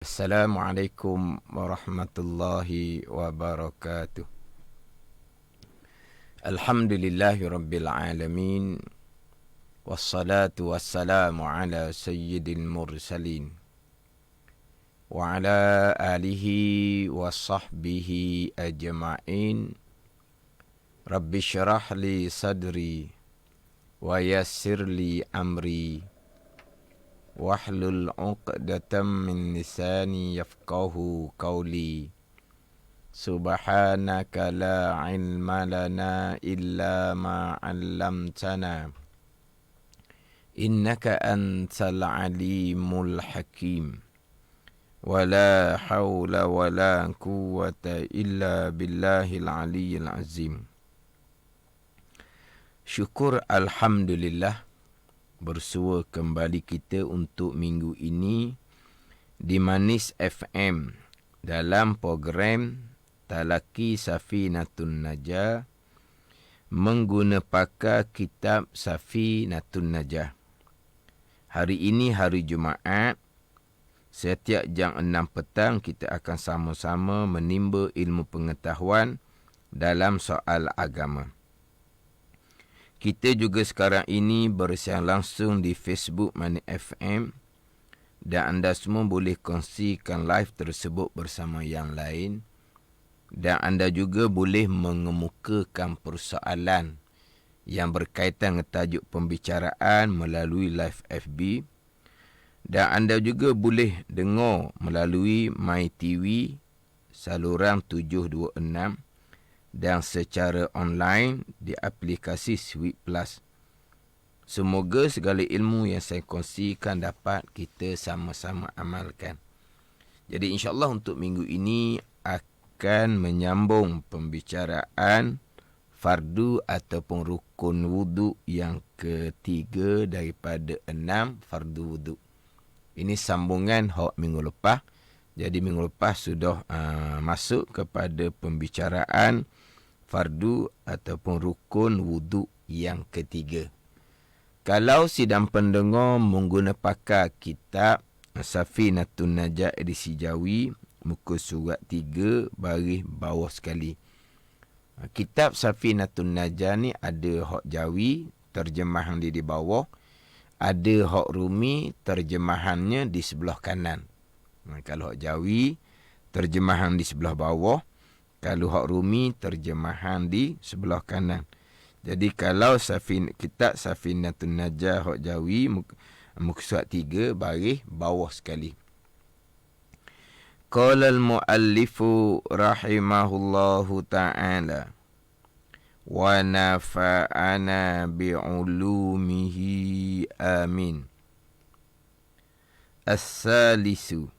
Assalamualaikum warahmatullahi wabarakatuh. Alhamdulillahi rabbil alamin. Wassalatu wassalamu ala sayyidil mursalin. Wa ala alihi wa sahbihi ajma'in. Rabbi syrah li sadri wa yassir li amri. Wahlul 'uqdatam min lisani yafqahu qawli. Subhanaka la ilma lana illa ma 'allamtana. Innaka antal alimul hakim. Wa la hawla wa la quwwata illa billahil aliyyil azim. Syukur alhamdulillah, bersua kembali kita untuk minggu ini di Manis FM dalam program Talaki Safinatun Najah menggunakan kitab Safinatun Najah. Hari ini hari Jumaat, setiap jam 6 petang kita akan sama-sama menimba ilmu pengetahuan dalam soal agama. Kita juga sekarang ini bersiaran langsung di Facebook Manis FM dan anda semua boleh kongsikan live tersebut bersama yang lain, dan anda juga boleh mengemukakan persoalan yang berkaitan dengan tajuk pembicaraan melalui live FB, dan anda juga boleh dengar melalui MyTV saluran 726 dan secara online di aplikasi Sweet Plus. Semoga segala ilmu yang saya kongsikan dapat kita sama-sama amalkan. Jadi insya-Allah untuk minggu ini akan menyambung pembicaraan fardu ataupun rukun wudu yang ketiga daripada 6 fardu wudu. Ini sambungan hak minggu lepas. Jadi minggu lepas sudah masuk kepada pembicaraan fardu ataupun rukun wudu yang ketiga. Kalau sidang pendengar menggunakan kitab Safinatun Najah edisi Jawi, muka surat 3 baris bawah sekali. Kitab Safinatun Najah ni ada hak Jawi, terjemahan di bawah. Ada hak Rumi, terjemahannya di sebelah kanan. Kalau hak Jawi, terjemahan di sebelah bawah. Kalau hak Rumi, terjemahan di sebelah kanan. Jadi kalau kitab Safinatun Najah hak Jawi, muka surat 3 baris bawah sekali. Qala al-muallifu rahimahullahu ta'ala wa nafa'ana bi'ulumihi amin. As-salisu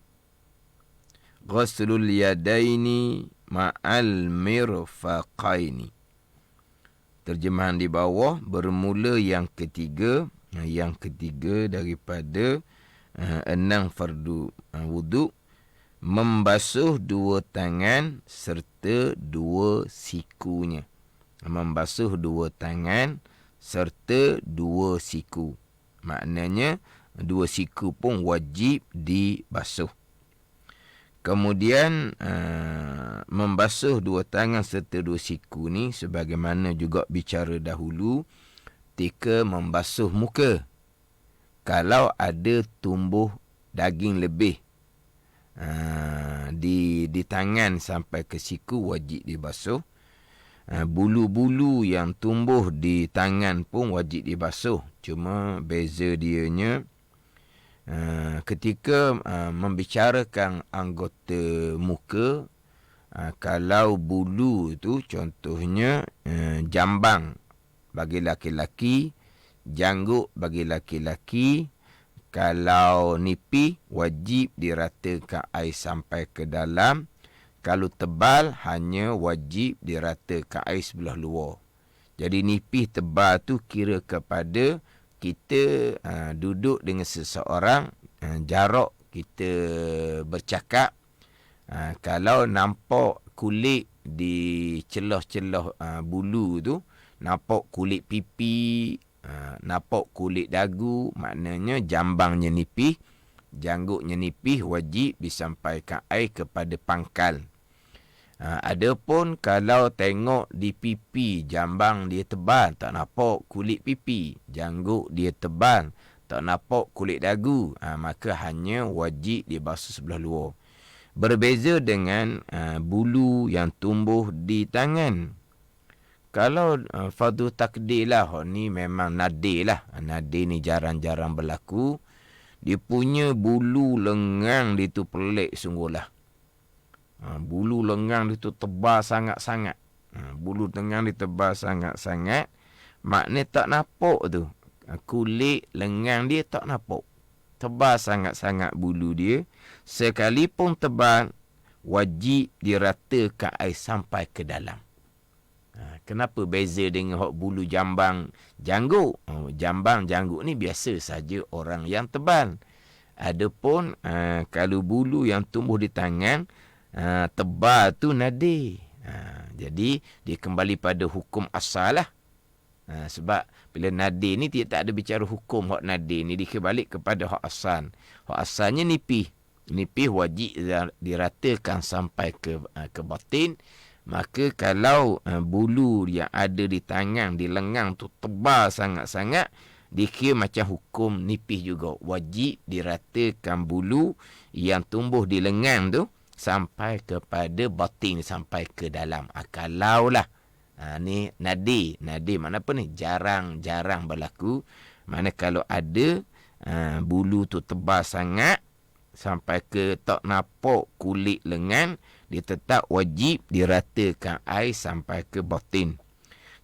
ghuslul yadaini ma'al mirfaqaini. Terjemahan di bawah bermula yang ketiga daripada 6 fardu wudu, membasuh 2 tangan serta 2 sikunya. Membasuh 2 tangan serta 2 siku. Maknanya 2 siku pun wajib dibasuh. Kemudian membasuh 2 tangan serta 2 siku ni sebagaimana juga bicara dahulu ketika membasuh muka. Kalau ada tumbuh daging lebih di tangan sampai ke siku, wajib dibasuh. Bulu-bulu yang tumbuh di tangan pun wajib dibasuh. Cuma beza dianya ketika membicarakan anggota muka, kalau bulu tu contohnya jambang bagi laki-laki, janggut bagi laki-laki. Kalau nipih wajib diratakan air sampai ke dalam. Kalau tebal hanya wajib diratakan air sebelah luar. Jadi nipih tebal tu kira kepada kita duduk dengan seseorang, jarak kita bercakap. Kalau nampak kulit di celah-celah bulu tu, nampak kulit pipi, nampak kulit dagu, maknanya jambangnya nipih. Jangguknya nipih, wajib disampaikan air kepada pangkal. Adapun kalau tengok di pipi, jambang dia tebal, tak nampak kulit pipi. Janggut dia tebal, tak nampak kulit dagu. Maka hanya wajib dibasuh sebelah luar. Berbeza dengan bulu yang tumbuh di tangan. Kalau fardu takdir lah, ni memang nadir lah. Nadir ni jarang-jarang berlaku. Dia punya bulu lengang dia tu pelik sungguhlah. Bulu lengang dia tu tebal sangat-sangat. Bulu lengang dia tebal sangat-sangat. Maknanya tak nampak tu. Kulit lengang dia tak nampak. Tebal sangat-sangat bulu dia. Sekalipun tebal, wajib diratakan air sampai ke dalam. Kenapa beza dengan bulu jambang janggut? Jambang janggut ni biasa saja orang yang tebal. Adapun kalau bulu yang tumbuh di tangan, tebal tu nadir. Jadi dia kembali pada hukum asal lah. Sebab bila nadir ni dia tak ada bicara hukum hak nadir ni, dia kembali kepada hak asal. Hak asalnya nipih. Nipih wajib diratakan sampai ke batin. Maka kalau bulu yang ada di tangan, di lengang tu tebal sangat-sangat, dikira macam hukum nipih juga. Wajib diratakan bulu yang tumbuh di lengang tu sampai kepada batin, sampai ke dalam. Kalau lah, ni nadir. Nadir mana apa ni? Jarang-jarang berlaku. Mana kalau ada bulu tu tebal sangat, sampai ke tak nampak kulit lengan, dia tetap wajib diratakan air sampai ke batin.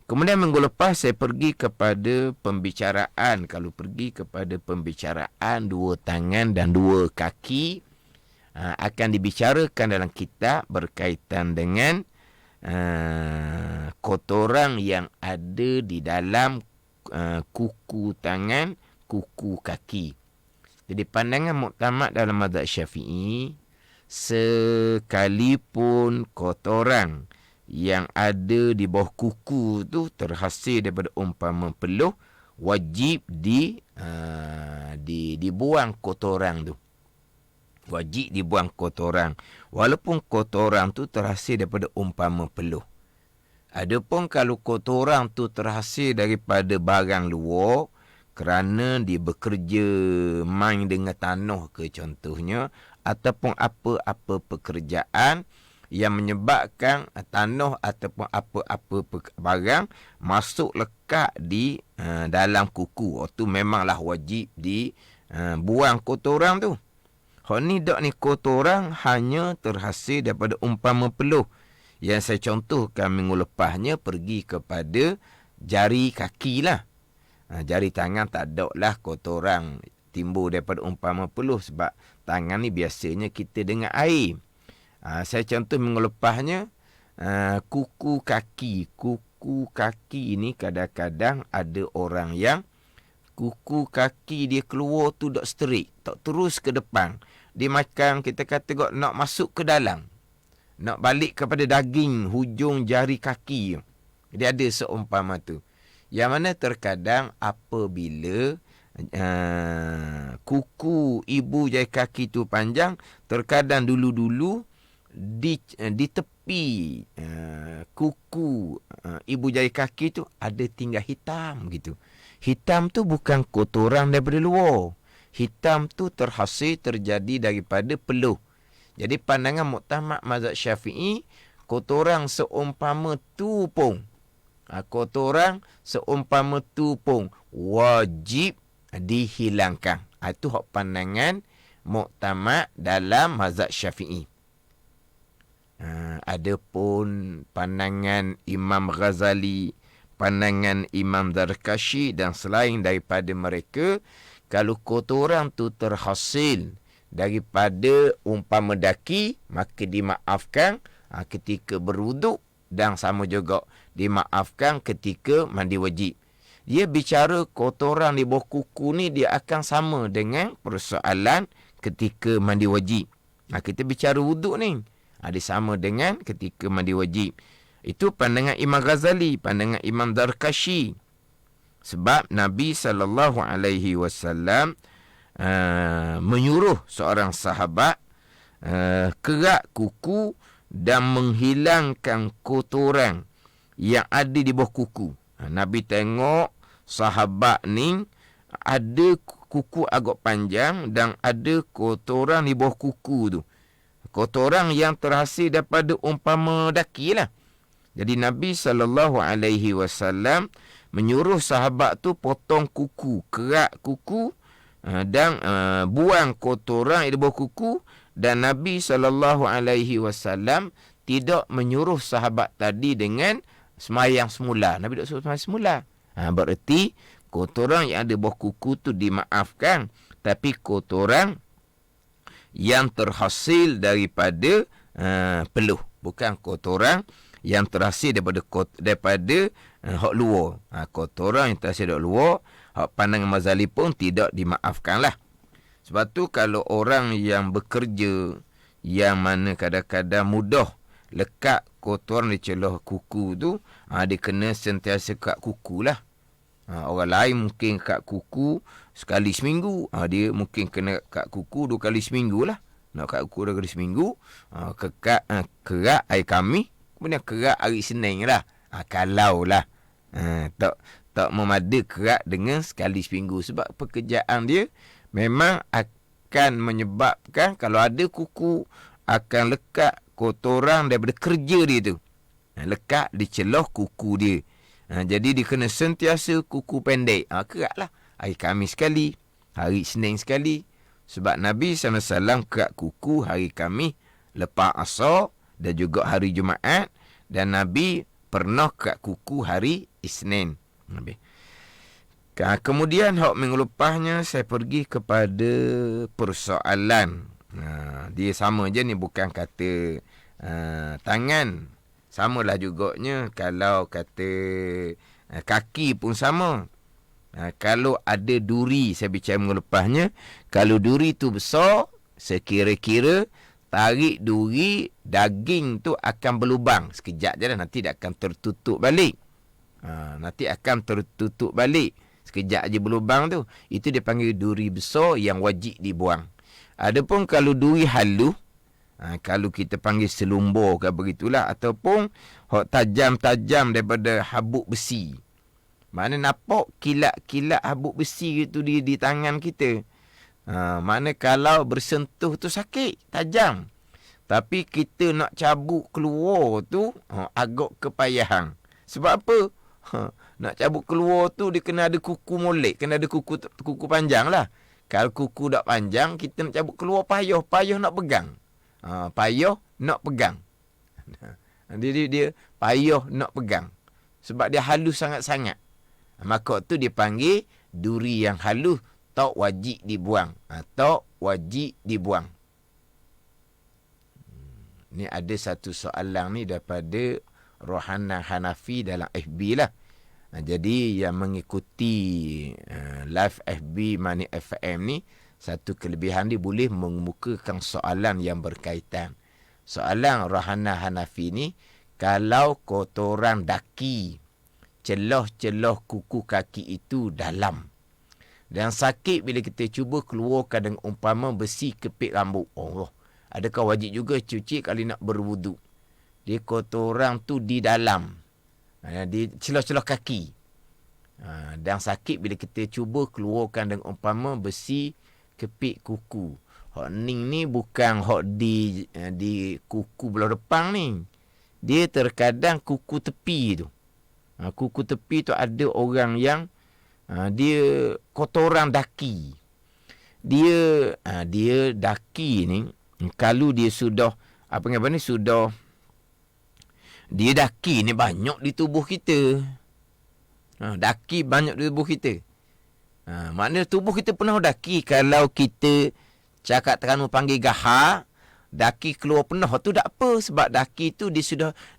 Kemudian minggu lepas saya pergi kepada pembicaraan. Kalau pergi kepada pembicaraan dua tangan dan dua kaki, akan dibicarakan dalam kitab berkaitan dengan kotoran yang ada di dalam kuku tangan, kuku kaki. Jadi pandangan muktamad dalam mazhab Syafi'i, sekalipun kotoran yang ada di bawah kuku tu terhasil daripada umpama peluh, wajib dibuang kotoran tu. Wajib dibuang kotoran. Walaupun kotoran tu terhasil daripada umpama peluh. Adapun kalau kotoran tu terhasil daripada barang luar, kerana dia bekerja main dengan tanah ke contohnya, ataupun apa-apa pekerjaan yang menyebabkan tanah ataupun apa-apa barang masuk lekat di dalam kuku. Itu memanglah wajib dibuang kotoran tu. Hak ni dak ni kotoran hanya terhasil daripada umpama peluh. Yang saya contohkan minggu lepasnya pergi kepada jari kaki lah. Jari tangan tak ada lah kotoran timbul daripada umpama peluh, sebab tangan ni biasanya kita dengan air. Saya contoh minggu lepasnya kuku kaki. Kuku kaki ni kadang-kadang ada orang yang kuku kaki dia keluar tu tak straight, tak terus ke depan. Dia macam kita kata nak masuk ke dalam, nak balik kepada daging hujung jari kaki. Dia ada seumpama tu. Yang mana terkadang apabila kuku ibu jari kaki tu panjang, terkadang dulu-dulu di tepi kuku ibu jari kaki tu ada tinggal hitam gitu. Hitam tu bukan kotoran daripada luar. Hitam tu terjadi daripada peluh. Jadi pandangan muktamad mazhab Syafi'i, kotoran seumpama tu pun, kotoran seumpama tu pun wajib dihilangkan. Itu hak pandangan muktamad dalam mazhab Syafi'i. Adapun pandangan Imam Ghazali, pandangan Imam Zarkashi dan selain daripada mereka, kalau kotoran tu terhasil daripada umpama daki, maka dimaafkan ketika berwuduk, dan sama juga dimaafkan ketika mandi wajib. Dia bicara kotoran di bawah kuku ni, dia akan sama dengan persoalan ketika mandi wajib. Kita bicara wuduk ni, dia sama dengan ketika mandi wajib. Itu pandangan Imam Ghazali, pandangan Imam Zarkashi. Sebab Nabi SAW menyuruh seorang sahabat kerak kuku dan menghilangkan kotoran yang ada di bawah kuku. Nabi tengok sahabat ni ada kuku agak panjang dan ada kotoran di bawah kuku tu. Kotoran yang terhasil daripada umpama daki lah. Jadi Nabi SAW menyuruh sahabat tu potong kuku, kerak kuku dan buang kotoran di bawah kuku. Dan Nabi SAW tidak menyuruh sahabat tadi dengan semayang semula. Nabi tak suruh semayang semula. Berarti kotoran yang ada bawah kuku tu dimaafkan. Tapi kotoran yang terhasil daripada peluh. Bukan kotoran yang terhasil daripada hak luar. Kotoran yang terhasil daripada luar, hak pandangan mazhab pun tidak dimaafkan lah. Sebab tu kalau orang yang bekerja, yang mana kadang-kadang mudah lekat kotoran di celah kuku tu, dia kena sentiasa kat kuku lah. Orang lain mungkin kat kuku sekali seminggu, dia mungkin kena kat kuku 2 kali seminggu lah. Nak kat kuku 2 kali seminggu, kerak hari Khamis, kemudian kerak hari Senin lah. Kalau lah tak memada kerak dengan sekali seminggu. Sebab pekerjaan dia memang akan menyebabkan kalau ada kuku akan lekat kotoran daripada kerja dia tu. Lekat di celah kuku dia. Jadi dia kena sentiasa kuku pendek. Kerak lah. Hari Khamis sekali, hari Senin sekali. Sebab Nabi SAW kerak kuku hari Khamis lepas asar dan juga hari Jumaat. Dan Nabi pernah kerak kuku hari Isnin. Kemudian hak minggu lepasnya saya pergi kepada persoalan. Dia sama je ni, bukan kata tangan. Samalah juganya kalau kata kaki pun sama. Kalau ada duri, saya bicara minggu lepasnya, kalau duri tu besar, sekira-kira tarik duri, daging tu akan berlubang. Sekejap je lah, nanti dia akan tertutup balik. Nanti akan tertutup balik. Sekejap je berlubang tu. Itu dia panggil duri besar yang wajib dibuang. Adapun kalau duri halus, kalau kita panggil selumbur ke begitulah, ataupun hak tajam-tajam daripada habuk besi. Mana nampak kilat-kilat habuk besi itu di tangan kita. Mana kalau bersentuh tu sakit, tajam. Tapi kita nak cabut keluar tu agak kepayahan. Sebab apa? Nak cabut keluar tu dia kena ada kuku molek, kena ada kuku panjang lah. Kalau kuku tak panjang, kita nak cabut keluar payah nak pegang. Payah nak pegang. Dia payah nak pegang. Sebab dia halus sangat-sangat. Maka tu dia panggil duri yang halus tak wajib dibuang. Tak wajib dibuang. Ni ada satu soalan ni daripada Rohana Hanafi dalam FB lah. Jadi yang mengikuti live FB Mani FM ni, satu kelebihan dia boleh mengemukakan soalan yang berkaitan. Soalan Rohana Hanafi ni, kalau kotoran daki, celah-celah kuku kaki itu dalam dan sakit bila kita cuba keluarkan dengan umpama besi kepit rambut. Adakah wajib juga cuci kali nak berwuduk? Dia kotoran tu di dalam, di celah-celah kaki, dan sakit bila kita cuba keluarkan dengan umpama besi kepit kuku. Hak ning ni bukan hak di kuku belah depan ni. Dia terkadang kuku tepi tu. Kuku tepi tu ada orang yang dia kotoran daki. Dia daki ni, kalau dia sudah sudah dia daki ni banyak di tubuh kita. Daki banyak di tubuh kita. Maknanya tubuh kita penuh daki. Kalau kita cakap terang panggil gahar, daki keluar penuh tu tak apa, sebab daki tu dia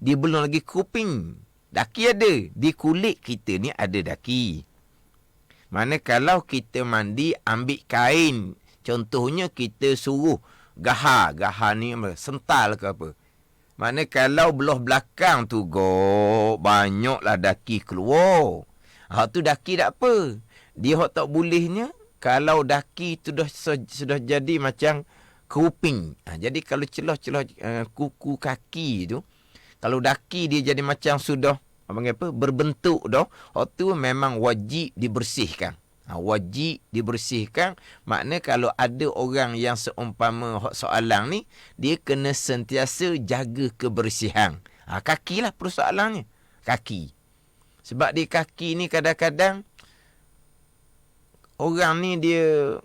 belum lagi kuping. Daki ada. Di kulit kita ni ada daki. Mana kalau kita mandi ambil kain, contohnya kita suruh gahar ni sental ke apa. Mana kalau belah belakang tu banyaklah daki keluar. Hak tu daki tak apa. Dia hak tak bolehnya kalau daki tu sudah jadi macam keruping. Jadi kalau celah-celah kuku kaki tu, kalau daki dia jadi macam sudah berbentuk dah, tu memang wajib dibersihkan. Wajib dibersihkan. Makna kalau ada orang yang seumpama soalan ni, dia kena sentiasa jaga kebersihan. Kaki lah persoalannya. Kaki. Sebab di kaki ni kadang-kadang orang ni dia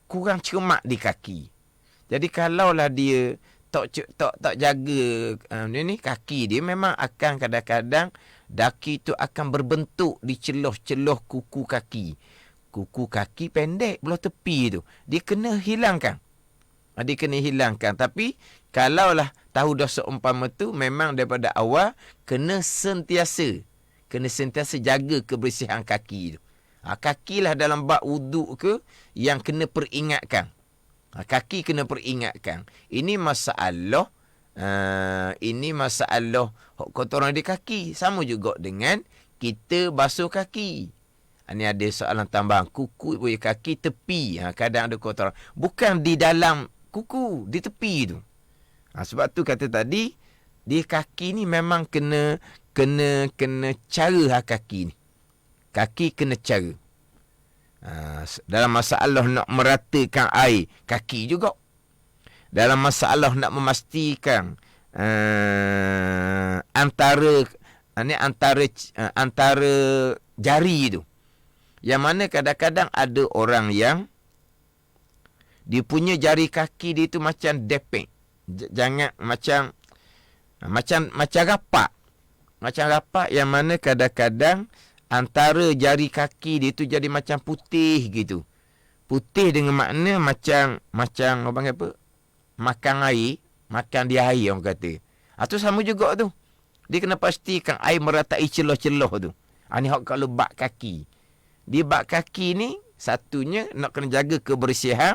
kurang cermat di kaki. Jadi kalaulah dia tak jaga ni kaki dia, memang akan kadang-kadang daki tu akan berbentuk di celah-celah kuku kaki. Kuku kaki pendek belah tepi tu, dia kena hilangkan. Dia kena hilangkan. Tapi kalaulah tahu dah seumpama tu, memang daripada awal kena sentiasa jaga kebersihan kaki tu. Kakilah dalam bab wuduk ke yang kena peringatkan. Kaki kena peringatkan. Ini masalah kotoran di kaki. Sama juga dengan kita basuh kaki. Ini ada soalan tambahan. Kuku kaki tepi. Kadang ada kotoran. Bukan di dalam kuku, di tepi tu. Sebab tu kata tadi, di kaki ni memang kena cara kaki ni. Kaki kena cara. Dalam masalah nak meratakan air, kaki juga. Dalam masalah nak memastikan antara jari tu. Yang mana kadang-kadang ada orang yang dia punya jari kaki dia tu macam depek. Jangan macam rapat. Macam rapat yang mana kadang-kadang antara jari kaki dia tu jadi macam putih gitu. Putih dengan makna macam orang apa? Makan air, makan di air orang kata. Tu sama juga tu. Dia kena pastikan air meratai celah-celah tu. Ni hak kalau bak kaki. Di bak kaki ni, satunya nak kena jaga kebersihan,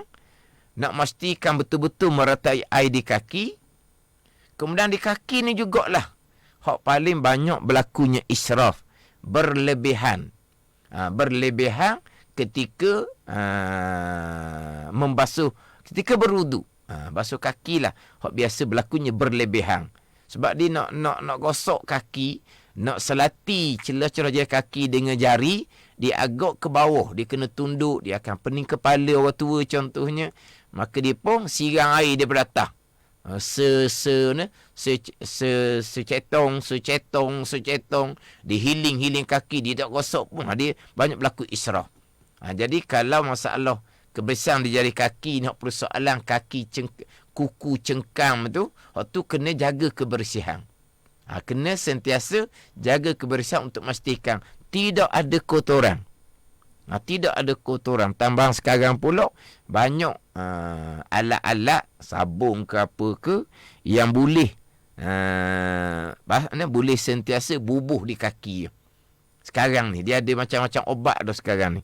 nak pastikan betul-betul meratai air di kaki. Kemudian di kaki ni jugalah hak paling banyak berlakunya israf, berlebihan. Berlebihan ketika membasuh, ketika berwuduk. Basuh kaki lah hak biasa berlakunya berlebihan. Sebab dia nak gosok kaki, nak selati celah-celah jari kaki dengan jari, dia agak ke bawah, dia kena tunduk, dia akan pening kepala orang tua contohnya, maka dia pun siram air daripada atas. Secetong, dia hiling kaki, dia tak gosok pun, dia banyak berlaku israf. Jadi kalau masalah kebersihan di jari kaki ni, persoalan kaki kuku cengkam tu, tu kena jaga kebersihan. Kena sentiasa jaga kebersihan untuk memastikan tidak ada kotoran. Tidak ada kotoran. Tambang sekarang pula banyak alat-alat sabun ke apa ke yang boleh boleh sentiasa bubuh di kaki. Sekarang ni dia ada macam-macam obat dah sekarang ni.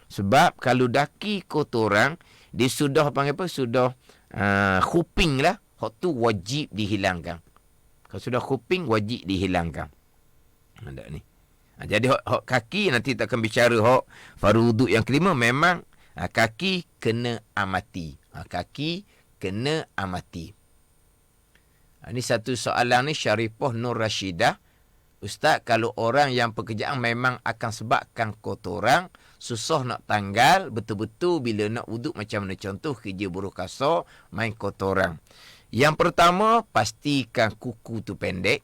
Sebab kalau daki kotoran, dia sudah sudah khuping lah, hak tu wajib dihilangkan. Kalau sudah khuping wajib dihilangkan. Ada ni. Jadi hak kaki nanti kita akan bicara hak fardu wuduk yang kelima, memang kaki kena amati. Kaki kena amati. Ini satu soalan ni Syarifah Nur Rashidah. Ustaz, kalau orang yang pekerjaan memang akan sebabkan kotoran, susah nak tanggal, betul-betul bila nak wuduk macam mana? Contoh kerja buruh kasar, main kotoran. Yang pertama, pastikan kuku tu pendek.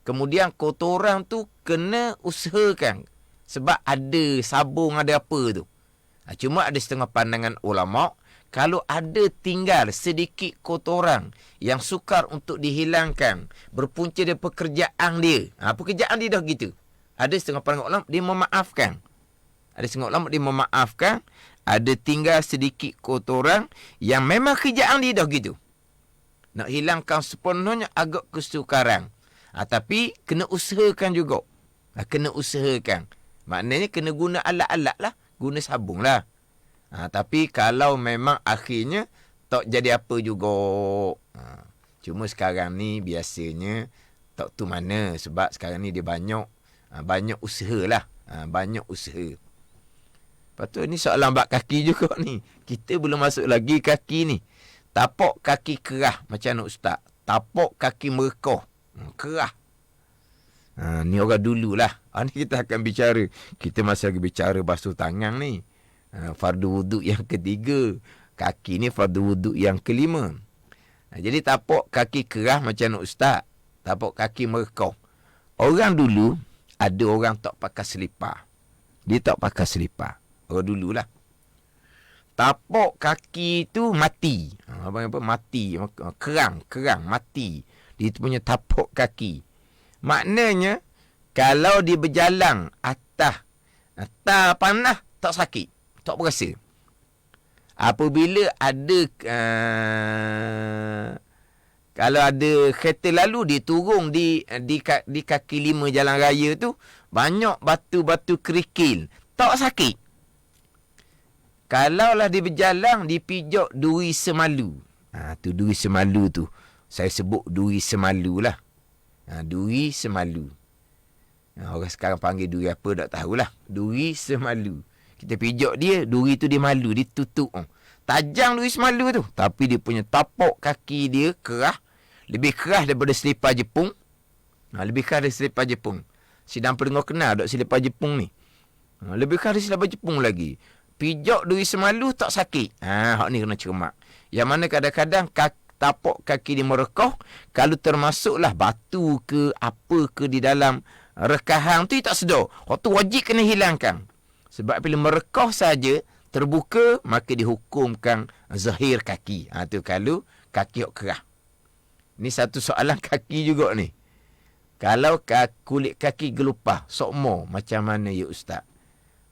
Kemudian kotoran tu kena usahakan. Sebab ada sabung, ada apa tu. Cuma ada setengah pandangan ulama', kalau ada tinggal sedikit kotoran yang sukar untuk dihilangkan, berpunca dari pekerjaan dia. Pekerjaan dia dah gitu. Ada setengah pandangan ulama' dia memaafkan. Ada tinggal sedikit kotoran yang memang kerjaan dia dah gitu. Nak hilangkan sepenuhnya agak kesukaran. Tapi kena usahakan juga. Kena usahakan. Maknanya kena guna alat-alat lah. Guna sabung lah. Tapi kalau memang akhirnya tak jadi apa juga. Cuma sekarang ni biasanya tak tu mana. Sebab sekarang ni dia banyak usaha lah. Banyak usaha. Lepas tu ni soalan bab kaki juga ni. Kita belum masuk lagi kaki ni. Tapak kaki kerah macam mana ustaz? Tapak kaki merekoh. Kerah. Ni orang dululah. Ni kita akan bicara. Kita masih lagi bicara basuh tangan ni. Fardu wuduk yang ketiga. Kaki ni fardu wuduk yang kelima. Jadi tapak kaki kerah macam mana ustaz? Tapak kaki merekoh. Orang dulu, ada orang tak pakai selipar. Dia tak pakai selipar. Orang dululah. Tapak kaki tu mati. Apa mati? Kerang, mati. Dia punya tapak kaki. Maknanya, kalau dia berjalan atas panah, tak sakit. Tak berasa. Apabila ada kalau ada kereta lalu, dia turun di kaki 5 jalan raya tu, banyak batu-batu kerikil. Tak sakit. Kalaulah dia berjalan, dipijak duri semalu. Tu duri semalu tu. Saya sebut duri semalu lah. Duri semalu. Orang sekarang panggil duri apa, tak tahulah. Duri semalu. Kita pijak dia, duri tu dia malu, dia tutup. Tajam duri semalu tu. Tapi dia punya tapak kaki dia kerah. Lebih keras daripada selipar Jepun. Lebih keras dari selipar Jepun. Sidang pendengar kenal tak selipar Jepun ni? Lebih keras dari selipar Jepun lagi. Pijak duri semalu tak sakit. Hak ni kena cermat. Yang mana kadang-kadang tapak kaki dia merekoh, kalau termasuklah batu ke apa ke di dalam rekahan tu, tak sedar. Hak tu wajib kena hilangkan. Sebab bila merekoh saja terbuka, maka dihukumkan zahir kaki. Tu kalau kaki hak kerah. Ni satu soalan kaki juga ni. Kalau kulit kaki gelupah, sokmo, macam mana ya ustaz?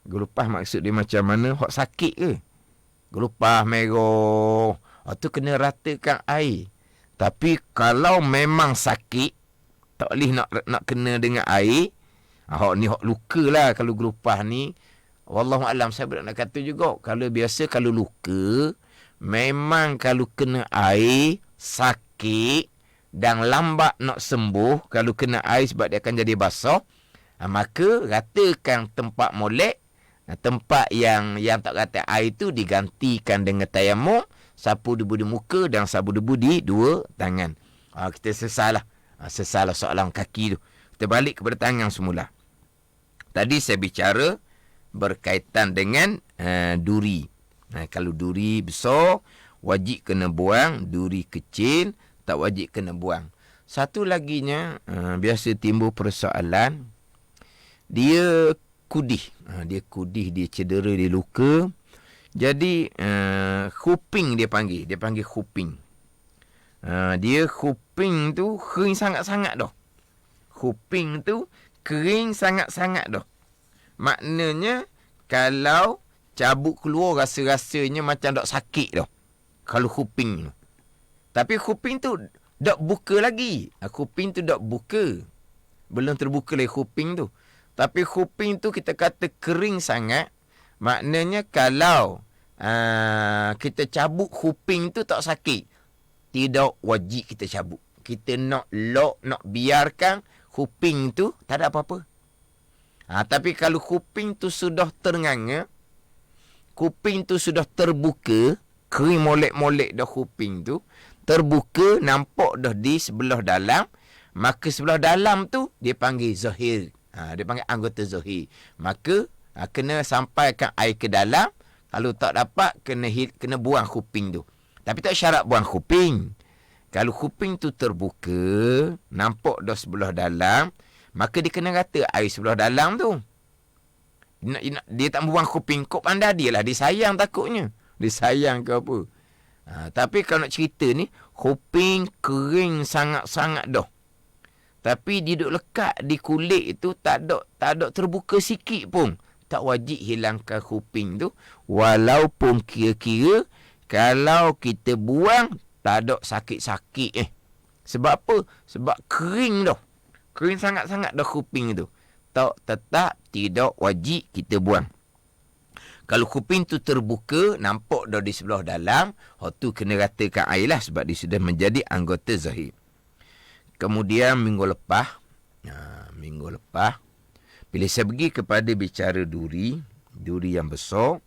Gelupah maksud dia macam mana? Hak sakit ke? Gelupah merah. Tu kena ratakan air. Tapi kalau memang sakit, tak boleh nak kena dengan air. Hak ni hak luka lah kalau gelupah ni. Wallahualam, saya nak kata juga. Kalau biasa, kalau luka, memang kalau kena air, sakit, dan lambat nak sembuh, kalau kena air sebab dia akan jadi basah, maka ratakan tempat molek. Tempat yang tak rata air tu digantikan dengan tayamum, sapu debu di muka dan sapu debu di dua tangan. Kita sesalah soalan kaki tu. Kita balik kepada tangan semula. Tadi saya bicara berkaitan dengan duri. Kalau duri besar, wajib kena buang. Duri kecil, tak wajib kena buang. Satu laginya, biasa timbul persoalan, dia kudih. Dia cedera, dia luka. Jadi, khuping dia panggil. Dia panggil khuping. Dia khuping tu kering sangat-sangat dah. Khuping tu kering sangat-sangat dah. Maknanya, kalau cabut keluar, rasa-rasanya macam tak sakit dah. Kalau khuping tu. Tapi khuping tu tak buka lagi. Khuping tu tak buka. Belum terbuka lagi khuping tu. Tapi khuping tu kita kata kering sangat. Maknanya kalau kita cabut khuping tu tak sakit, tidak wajib kita cabut. Kita nak biarkan khuping tu tak ada apa-apa. Tapi kalau khuping tu sudah ternganga, khuping tu sudah terbuka, kering molek-molek dah khuping tu, terbuka, nampak dah di sebelah dalam, maka sebelah dalam tu dia panggil zahir. Dia panggil anggota zahir. Maka kena sampaikan air ke dalam. Kalau tak dapat, kena buang khuping tu. Tapi tak syarat buang khuping. Kalau khuping tu terbuka, nampak dah sebelah dalam, maka dia kena rata air sebelah dalam tu. Dia tak buang khuping, kok pandai dia lah. Dia sayang takutnya. Dia sayang ke apa. Tapi kalau nak cerita ni, khuping kering sangat-sangat dah. Tapi dia duduk lekat di kulit itu, tak ada terbuka sikit pun. Tak wajib hilangkan khuping tu. Walaupun kira-kira, kalau kita buang, tak ada sakit-sakit. Sebab apa? Sebab kering dah. Kering sangat-sangat dah khuping tu. Tetap tidak wajib kita buang. Kalau khuping tu terbuka, nampak dah di sebelah dalam, tu kena ratakan air lah sebab dia sudah menjadi anggota zahir. Kemudian minggu lepas, bila saya pergi kepada bicara duri, Duri yang besar.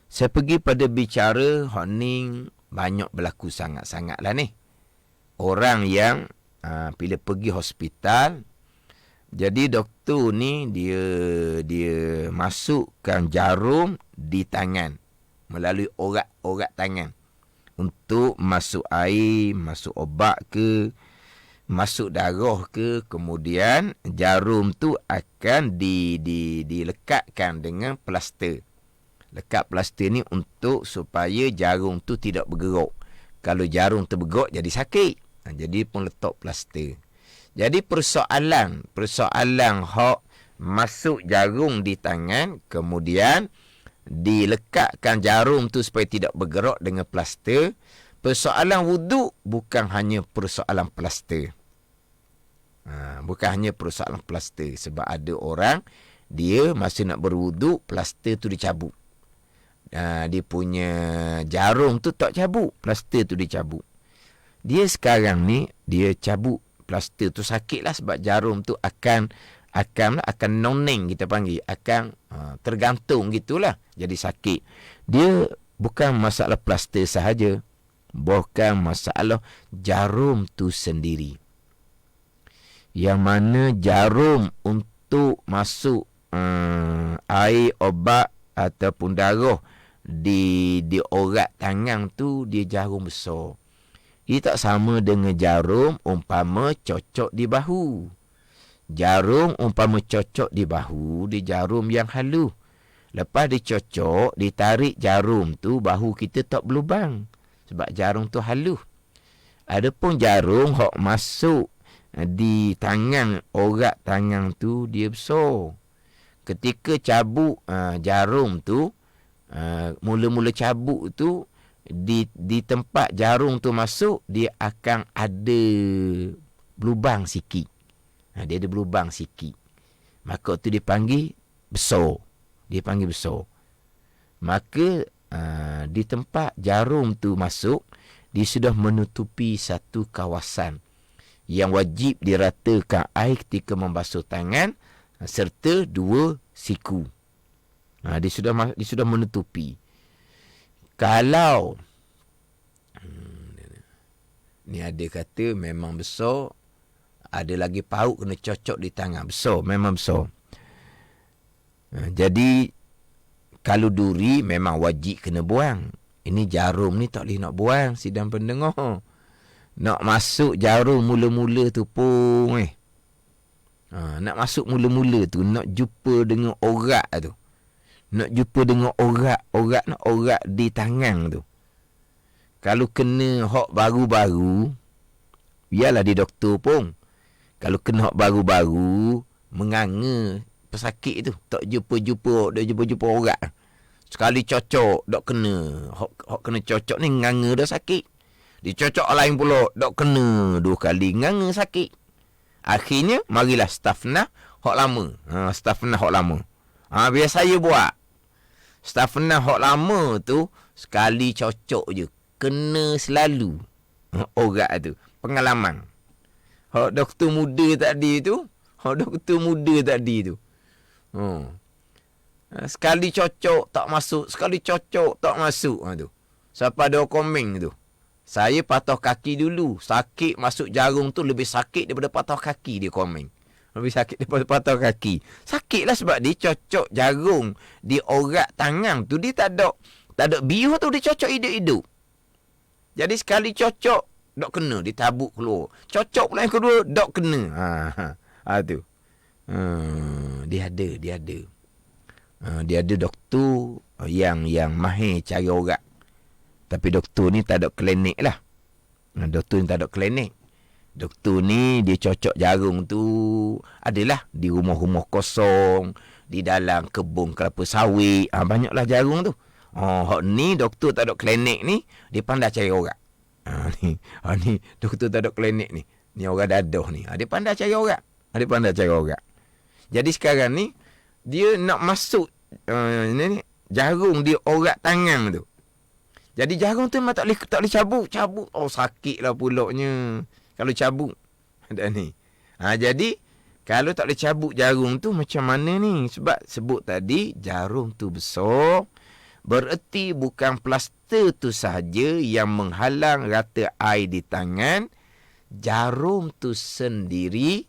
Saya pergi pada bicara, hak ni banyak berlaku sangat-sangat lah ni. Orang yang bila pergi hospital, jadi doktor ni dia masukkan jarum di tangan melalui orat tangan untuk masuk air, masuk obat ke, masuk darah ke, kemudian jarum tu akan dilekatkan dengan plaster. Lekat plaster ni untuk supaya jarum tu tidak bergerak. Kalau jarum tu bergerak jadi sakit. Jadi pun letak plaster. Jadi persoalan hak masuk jarum di tangan, kemudian dilekatkan jarum tu supaya tidak bergerak dengan plaster. Persoalan wuduk bukan hanya persoalan plaster. Bukan hanya persoalan plaster. Sebab ada orang, dia masa nak berwuduk, plaster tu dicabut. Dia punya jarum tu tak cabut, plaster tu dicabut. Dia sekarang ni, dia cabut plaster tu, sakit lah sebab jarum tu akan noneng kita panggil, akan tergantung gitulah, jadi sakit. Dia bukan masalah plaster sahaja, bukan masalah jarum tu sendiri. Yang mana jarum untuk masuk air, obat ataupun darah di orat tangan tu, dia jarum besar. Dia tak sama dengan jarum umpama cocok di bahu. Jarum umpama cocok di bahu, dia jarum yang halus. Lepas dicocok, ditarik jarum tu, bahu kita tak berlubang. Sebab jarum tu halus. Adapun jarum hok masuk di tangan, orat tangan tu, dia besar. Ketika cabut jarum tu, mula-mula cabut tu, di tempat jarum tu masuk, dia akan ada berlubang sikit. Dia ada berlubang sikit. Maka tu dipanggil besar. Dia panggil besar. Maka di tempat jarum tu masuk, dia sudah menutupi satu kawasan yang wajib diratakan air ketika membasuh tangan serta dua siku. Dia sudah menutupi. Kalau ni ada kata memang besar, ada lagi pauk kena cocok di tangan, besar, memang besar. Jadi kalau duri memang wajib kena buang. Ini jarum ni tak boleh nak buang, sidang pendengar. Nak masuk jarum mula-mula tu pun nak masuk mula-mula tu, nak jumpa dengan orat tu. Nak jumpa dengan orat di tangan tu. Kalau kena hak baru-baru, biarlah di doktor pun. Kalau kena hak baru-baru, menganga pesakit tu. Tak jumpa orat. Sekali cocok, tak kena. Hak kena cocok ni nganga dah sakit. Dicocok lain pula, tak kena. 2 kali nganga sakit. Akhirnya, marilah stafnah hak lama. Stafnah hak lama. Biar saya buat. Stafnah hak lama tu, sekali cocok je. Kena selalu. Orat tu. Pengalaman. Hak doktor muda tadi tu. Sekali cocok tak masuk. Sekali cocok tak masuk. Tu. Siapa ada komen tu. Saya patah kaki dulu. Sakit masuk jarum tu lebih sakit daripada patah kaki, dia komen. Lebih sakit daripada patah kaki. Sakitlah sebab dia cocok jarum di orat tangan tu. Dia tak ada biuh tu, dia cocok hidup-hidup. Jadi sekali cocok, tak kena. Dia tabuk keluar. Cocok pula yang kedua, tak kena. Tu. Dia ada. Dia ada doktor yang mahir cari orat. Tapi doktor ni tak ada klinik lah. Doktor ni tak ada klinik. Doktor ni dia cocok jarum tu adalah di rumah-rumah kosong, di dalam kebun kelapa sawit. Banyaklah jarum tu. Hak ni doktor tak ada klinik ni, dia pandai cari orat. Ni doktor tak ada klinik ni. Ni orang dadah ni. Dia pandai cari orat. Jadi sekarang ni dia nak masuk jarum di orat tangan tu. Jadi jarum tu memang tak boleh cabut. Sakitlah pulaknya kalau cabut. Dan ni. Jadi Kalau tak boleh cabut jarum tu macam mana ni? Sebab sebut tadi jarum tu besar. Bererti bukan plaster tu sahaja yang menghalang rata air di tangan. Jarum tu sendiri,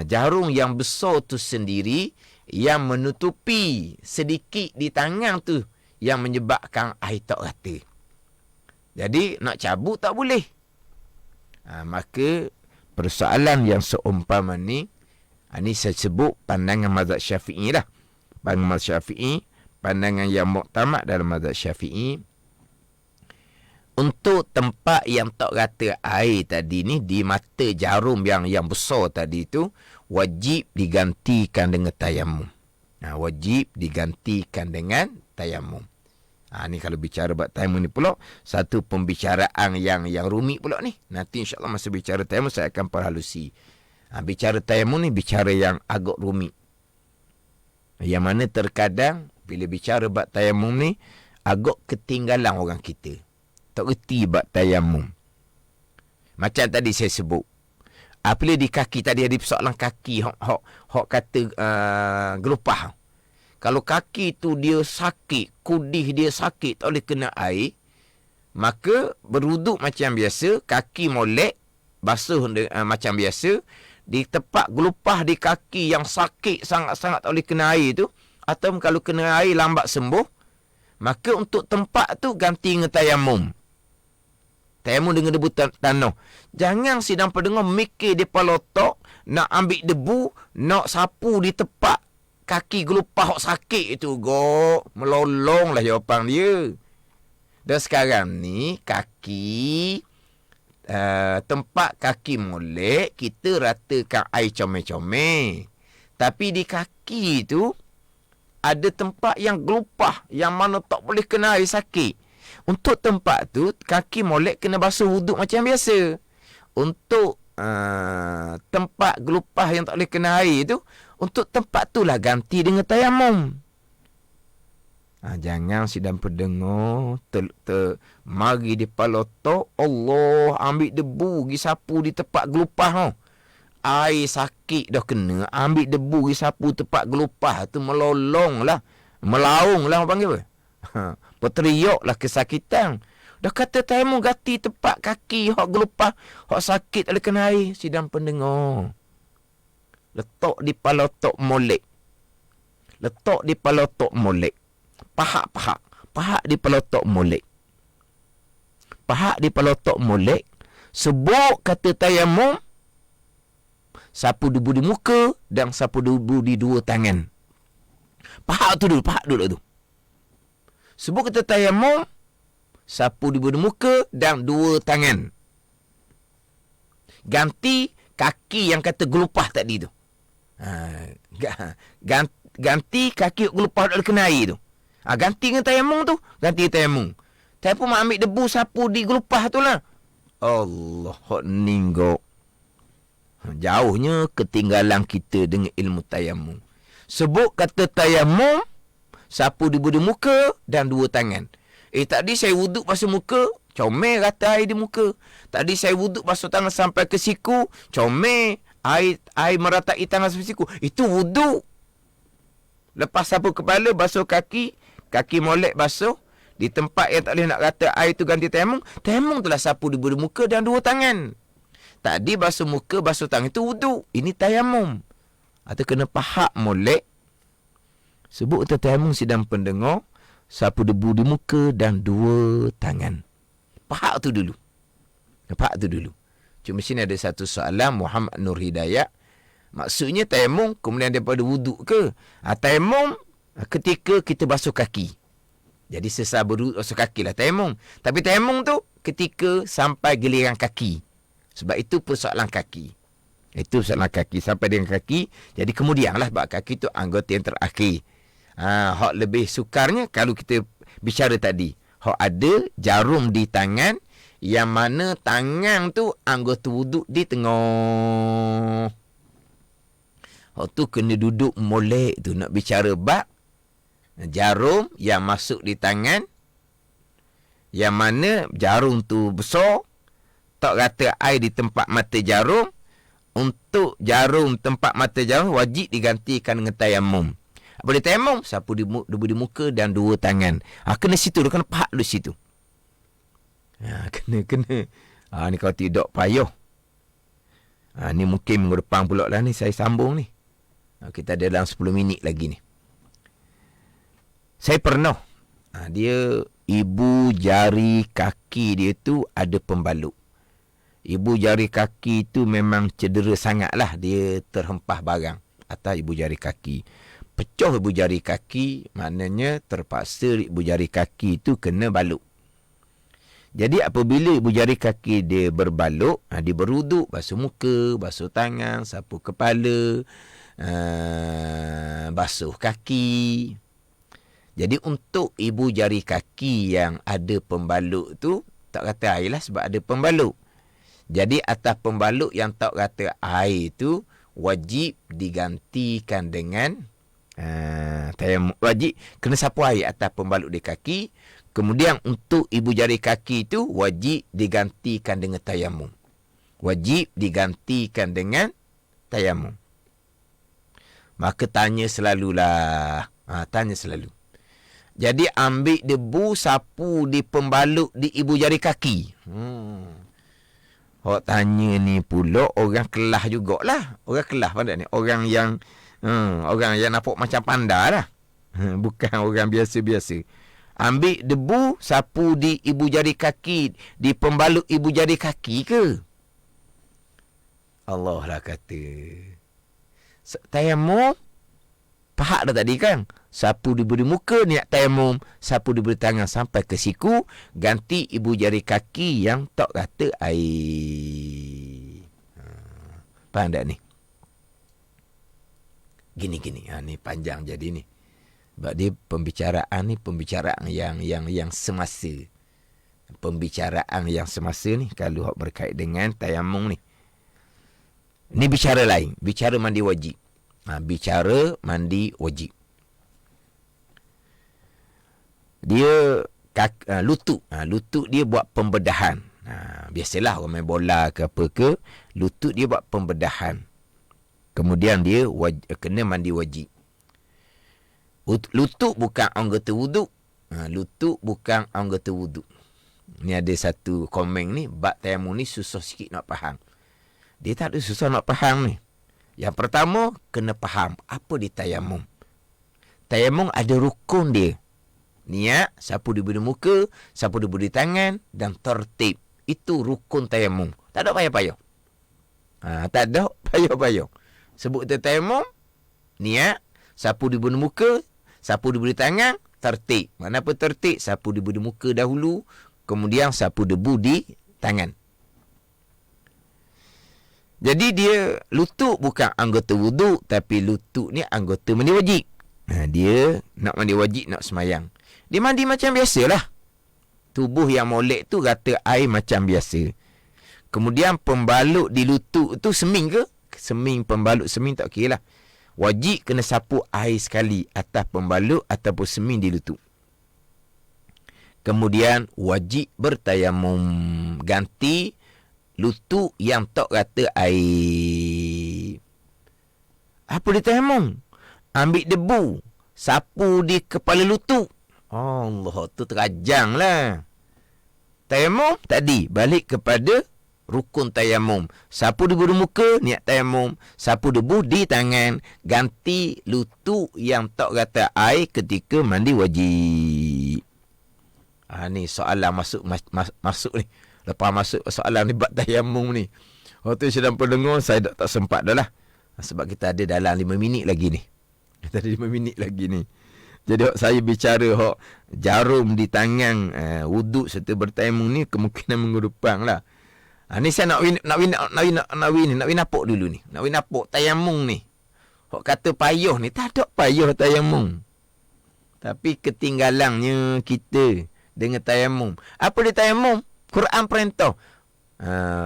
jarum yang besar tu sendiri yang menutupi sedikit di tangan tu yang menyebabkan air tak rata. Jadi nak cabut tak boleh. Maka persoalan yang seumpama ni, ini saya sebut pandangan mazhab Syafi'i lah. Pandangan mazhab Syafi'i, pandangan yang muktamad dalam mazhab Syafi'i. Untuk tempat yang tak rata air tadi ni, di mata jarum yang besar tadi tu, wajib digantikan dengan tayamum. Wajib digantikan dengan tayamum. Ni kalau bicara bab tayamum ni pula, satu pembicaraan yang rumit pula ni. Nanti insyaAllah masa bicara tayamum saya akan perhalusi. Bicara tayamum ni bicara yang agak rumit. Yang mana terkadang bila bicara bab tayamum ni, agak ketinggalan orang kita. Tak reti bab tayamum. Macam tadi saya sebut. Apabila di kaki tadi ada persoalan kaki, hok kata gelupah. Kalau kaki tu dia sakit, kudih dia sakit, tak boleh kena air, maka berwuduk macam biasa, kaki molek, basuh macam biasa, di tempat gelupah di kaki yang sakit sangat-sangat tak boleh kena air tu, atau kalau kena air lambat sembuh, maka untuk tempat tu ganti dengan tayamum. Tayamum dengan debu tanah. Jangan sidang pendengar mikir di kepala otak, nak ambil debu, nak sapu di tempat kaki gelupah sakit itu, melolonglah jawapan dia. Dan sekarang ni kaki, tempat kaki molek, kita ratakan air comel-comel. Tapi di kaki tu ada tempat yang gelupah, yang mana tak boleh kena air, sakit. Untuk tempat tu kaki molek kena basuh wuduk macam biasa. Untuk tempat gelupah yang tak boleh kena air tu, untuk tempat tu lah ganti dengan tayamum. Jangan sidang pendengar mari di kepala otak, Allah ambil debu pergi sapu di tempat gelupah. Air sakit dah kena, ambil debu pergi sapu tempat gelupah tu, melolong lah, melaung lah, orang panggil apa? Berteriak lah kesakitan. Dah kata tayamum ganti tempat kaki hok gelupah, hok sakit tak boleh kena air. Sidang pendengar, letak di kepala otak molek. Letak di kepala otak molek. Pahak di kepala otak molek. Pahak di kepala otak molek. Sebut kata tayamum, sapu debu di muka dan sapu debu di dua tangan. Pahak tu dulu tu. Sebut kata tayamum, sapu debu di muka dan dua tangan. Ganti kaki yang kata gelupah tadi tu. Ganti kaki gelupah tak kena air tu. Ganti dengan tayamum tu. Ganti tayamum. Tayamum ambil debu sapu di gelupah tu lah. Allah, hok ninggok. Jauhnya ketinggalan kita dengan ilmu tayamum. Sebut kata tayamum, sapu debu di muka dan dua tangan. Tadi saya wuduk basuh muka, comel rata air di muka. Tadi saya wuduk basuh tangan sampai ke siku, comel air meratai tangan sampai siku. Itu wuduk. Lepas sapu kepala, basuh kaki molek basuh. Di tempat yang tak boleh nak rata air tu ganti tayamum. Tayamum tu lah sapu debu di muka dan dua tangan. Tadi basuh muka, basuh tangan itu wuduk. Ini tayamum. Atau kena pahak molek. Sebut kata tayamum sidang pendengar, sapu debu di muka dan dua tangan. Pahak tu dulu. Cuma sini ada satu soalan Muhammad Nur Hidayat. Maksudnya tayamum kemudian daripada wuduk ke? Tayamum ketika kita basuh kaki. Jadi sesal berwuduk basuh kaki lah tayamum. Tapi tayamum tu ketika sampai giliran kaki. Sebab itu persoalan kaki. Sampai dengan kaki. Jadi kemudianlah sebab kaki tu anggota yang terakhir. Hak lebih sukarnya kalau kita bicara tadi, hak ada jarum di tangan, yang mana tangan tu anggota wuduk di tengah. Hak tu kena duduk molek tu nak bicara bab jarum yang masuk di tangan, yang mana jarum tu besar, tak rata air di tempat mata jarum, untuk jarum tempat mata jauh wajib digantikan dengan tayamum. Boleh tayamum, sapu di muka dan dua tangan. Kena situ, kena pahat dulu situ. Kena. Ni kalau tidak payah. Ni mungkin minggu depan pula lah ni saya sambung ni. Kita ada dalam 10 minit lagi ni. Saya pernah. Dia ibu jari kaki dia tu ada pembalut. Ibu jari kaki tu memang cedera sangat lah. Dia terhempah barang atas ibu jari kaki. Pecah ibu jari kaki, maknanya terpaksa ibu jari kaki tu kena balut. Jadi apabila ibu jari kaki dia berbalut, dia beruduk, basuh muka, basuh tangan, sapu kepala, basuh kaki. Jadi untuk ibu jari kaki yang ada pembalut tu, tak kata air lah sebab ada pembalut. Jadi atas pembalut yang tak kata air tu wajib digantikan dengan tayamum. Wajib kena sapu air atas pembalut di kaki. Kemudian untuk ibu jari kaki tu wajib digantikan dengan tayamum. Wajib digantikan dengan tayamum. Maka tanya selalulah. Tanya selalu. Jadi ambil debu sapu di pembalut di ibu jari kaki. Orang tanya ni pula orang kelah jugalah. Orang kelah pada ni. Orang yang nampak macam panda lah. Bukan orang biasa-biasa. Ambil debu sapu di ibu jari kaki, di pembalut ibu jari kaki ke? Allah lah kata. Tayamum pahat dah tadi kan? Sapu di budi muka, niat tayamum. Sapu di budi tangan sampai ke siku. Ganti ibu jari kaki yang tak kata air. Faham tak ni? Gini. Ni panjang jadi ni. Sebab dia pembicaraan ni pembicaraan yang semasa. Pembicaraan yang semasa ni kalau berkait dengan tayamum ni. Ni bicara lain. Bicara mandi wajib. Bicara mandi wajib. Dia lutut. Lutut dia buat pembedahan. Biasalah orang main bola ke apa ke, lutut dia buat pembedahan. Kemudian dia kena mandi wajib. Lutut bukan anggota wuduk. Lutut bukan anggota wuduk. Ni ada satu komen ni, bab tayamum ni susah sikit nak faham. Dia tak ada susah nak faham ni. Yang pertama, kena faham apa dia tayamum. Tayamum ada rukun dia. Niat, sapu di budi muka, sapu di budi tangan dan tertib. Itu rukun tayamum. Tak ada payah-payah. Tak ada payah-payah. Sebut tayamum, niat, sapu di budi muka, sapu di budi tangan, tertib. Mana apa tertib? Sapu di budi muka dahulu, kemudian sapu debu di tangan. Jadi dia lutut bukan anggota wuduk, tapi lutut ni anggota mandi wajib. Dia nak mandi wajib, nak semayang. Dia mandi macam biasalah. Tubuh yang molek tu rata air macam biasa. Kemudian pembalut di lutut tu seming ke? Seming, pembalut seming tak kira lah. Wajib kena sapu air sekali atas pembalut ataupun seming di lutut. Kemudian wajib bertayamum. Ganti lutut yang tak rata air. Apa dia tayamum? Ambil debu, sapu di kepala lutut. Allah, tu terajang lah. Tayamum tadi, balik kepada rukun tayamum. Sapu debu di muka, niat tayamum. Sapu debu di tangan. Ganti lutut yang tak rata air ketika mandi wajib. Ni soalan masuk ni. Lepas masuk soalan ni bab tayamum ni. Waktu sedang pendengar, saya tak sempat dah lah. Sebab kita ada dalam 5 minit lagi ni. Kita ada 5 minit lagi ni. Jadi saya bicara jarum di tangan wuduk serta bertayamum ni kemungkinan minggu depan lah. Ni saya nak napok dulu ni. Nak napok tayamum ni. Hok kata payah ni, tak ada payah tayamum. Tapi ketinggalannya kita dengan tayamum. Apa dia tayamum? Quran perintah.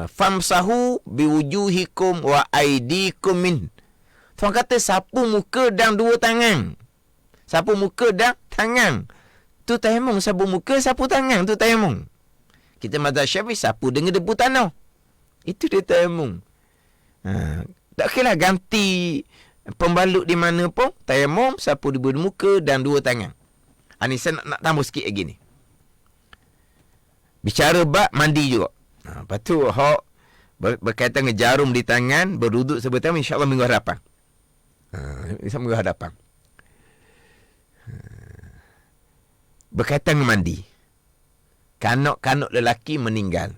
Famsahu biwujuhikum wa aidikum min. Tuan kata sapu muka dan dua tangan. Sapu muka dan tangan. Tu tayamum. Sapu muka, sapu tangan. Tu tayamum. Kita mazhab Syafi'i sapu dengan debu tanah. Itu dia tayamum. Tak kira ganti pembalut di mana pun, tayamum, sapu di muka dan dua tangan. Ini saya nak tambah sikit lagi ni. Bicara bab mandi juga. Lepas tu, berkaitan dengan jarum di tangan, beruduk sebentar, insyaAllah minggu hadapan. Minggu hadapan. Berkaitan dengan mandi. Kanak-kanak lelaki meninggal.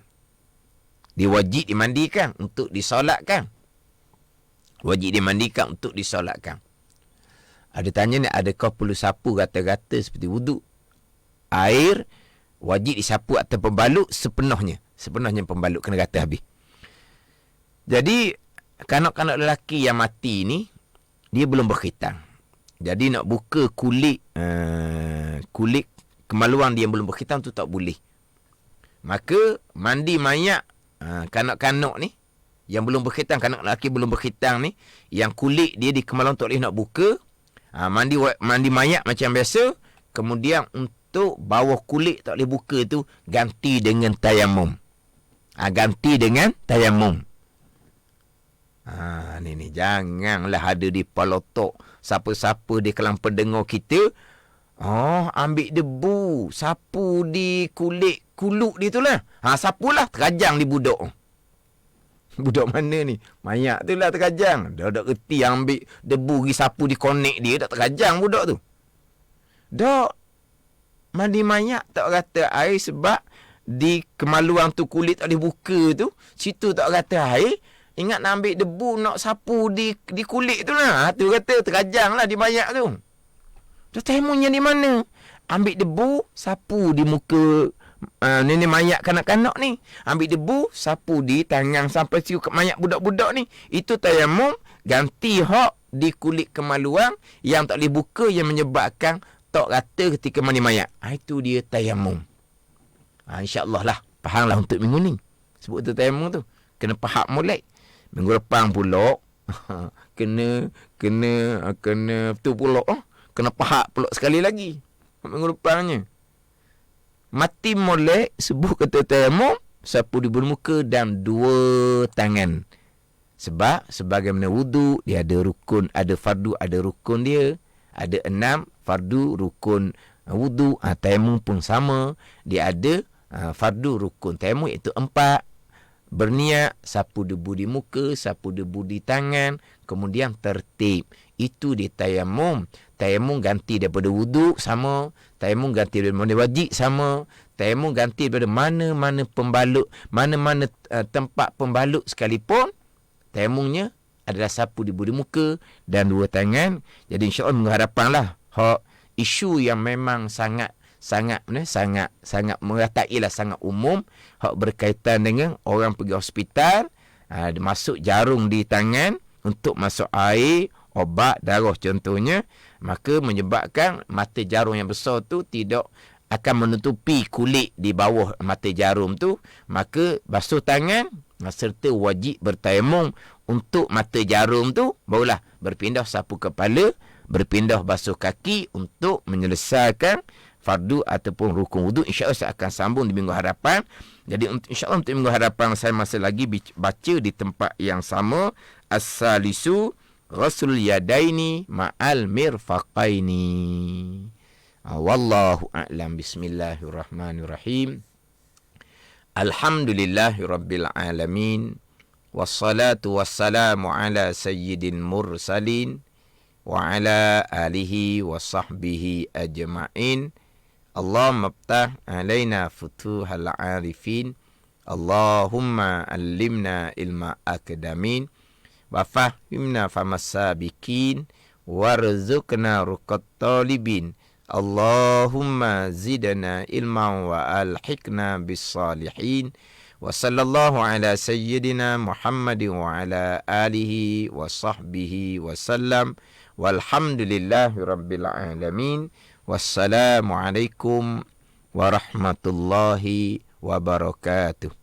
Dia wajib dimandikan untuk disolatkan. Wajib dimandikan untuk disolatkan. Ada tanya ni, adakah perlu sapu gata-gata seperti wuduk? Air wajib disapu atau pembalut sepenuhnya. Sepenuhnya pembalut kena gata habis. Jadi, kanak-kanak lelaki yang mati ni, dia belum berkhitang. Jadi, nak buka kulit kemaluan dia yang belum berkhitang tu tak boleh. Maka, mandi mayat kanak-kanak ni, yang belum berkhitang, kanak lelaki belum berkhitang ni, yang kulit dia di kemaluan tak boleh nak buka, mandi mayat macam biasa, kemudian untuk bawah kulit tak boleh buka tu, ganti dengan tayamum. Ganti dengan tayamum. Ni janganlah ada di palotok siapa-siapa di kalangan pendengar kita ambil debu sapu di kuluk dia tu lah. Sapulah terajang di budak. Budak mana ni? Mayat tu lah terajang. Dah tak reti ambil debu pergi sapu di konek dia, tak terajang budak tu. Dak mandi mayat tak rata air sebab di kemaluan tu kulit tak boleh buka tu, situ tak rata air. Ingat nak ambil debu, nak sapu di kulit tu lah. Tu kata terajang lah di mayat tu. Tu taimunnya di mana? Ambil debu, sapu di muka nenek mayat kanak-kanak ni. Ambil debu, sapu di tangan sampai siu mayat budak-budak ni. Itu tayamum, ganti hak di kulit kemaluan yang tak boleh buka yang menyebabkan tak rata ketika mandi mayat. Itu dia tayamum. InsyaAllah lah. Fahamlah untuk minggu ni. Sebut tu tayamum tu. Kena faham molek. Minggu depan pula kena tu pula kena faham pula sekali lagi. Minggu depannya. Mati molek sebut kata tayamum, sapu di muka dan dua tangan. Sebab sebagaimana wudu dia ada rukun, ada fardu, ada rukun dia. Ada 6 fardu, rukun wudu. Tayamum pun sama. Dia ada fardu, rukun tayamum iaitu 4. Berniat, sapu debu di muka, sapu debu di tangan, kemudian tertib. Itu di tayamum. Tayamum ganti daripada wudu sama. Tayamum ganti daripada mandi wajib sama. Tayamum ganti daripada mana-mana pembalut, mana-mana tempat pembalut sekalipun. Tayamumnya adalah sapu debu di muka dan dua tangan. Jadi insya-Allah mengharapkanlah isu yang memang sangat meratailah, sangat umum, hak berkaitan dengan orang pergi hospital, masuk jarum di tangan untuk masuk air, obat, darah contohnya, maka menyebabkan mata jarum yang besar tu tidak akan menutupi kulit di bawah mata jarum tu, maka basuh tangan serta wajib bertayamum untuk mata jarum tu, barulah berpindah sapu kepala, berpindah basuh kaki untuk menyelesaikan fardu ataupun rukun wudu. InsyaAllah saya akan sambung di minggu hadapan. Jadi insyaAllah untuk minggu hadapan saya masih lagi baca di tempat yang sama. As-salisu ghuslul yadaini ma'al mirfaqaini. Wallahu a'lam. Bismillahirrahmanirrahim. Alhamdulillahirabbil alamin. Wassalatu wassalamu ala sayyidil mursalin wa ala alihi wa sahbihi ajma'in. Allahumma aftah alaina futuhal arifin. Allahumma allimna ilma akadamin. Wa fahimna famasabikin. Warzuqna ruqat talibin. Allahumma zidna ilman wa alhiqna bis salihin. Wa sallallahu ala sayyidina Muhammadin wa ala alihi wa sahbihi wa sallam. Walhamdulillahi rabbil alamin. Wassalamualaikum warahmatullahi wabarakatuh.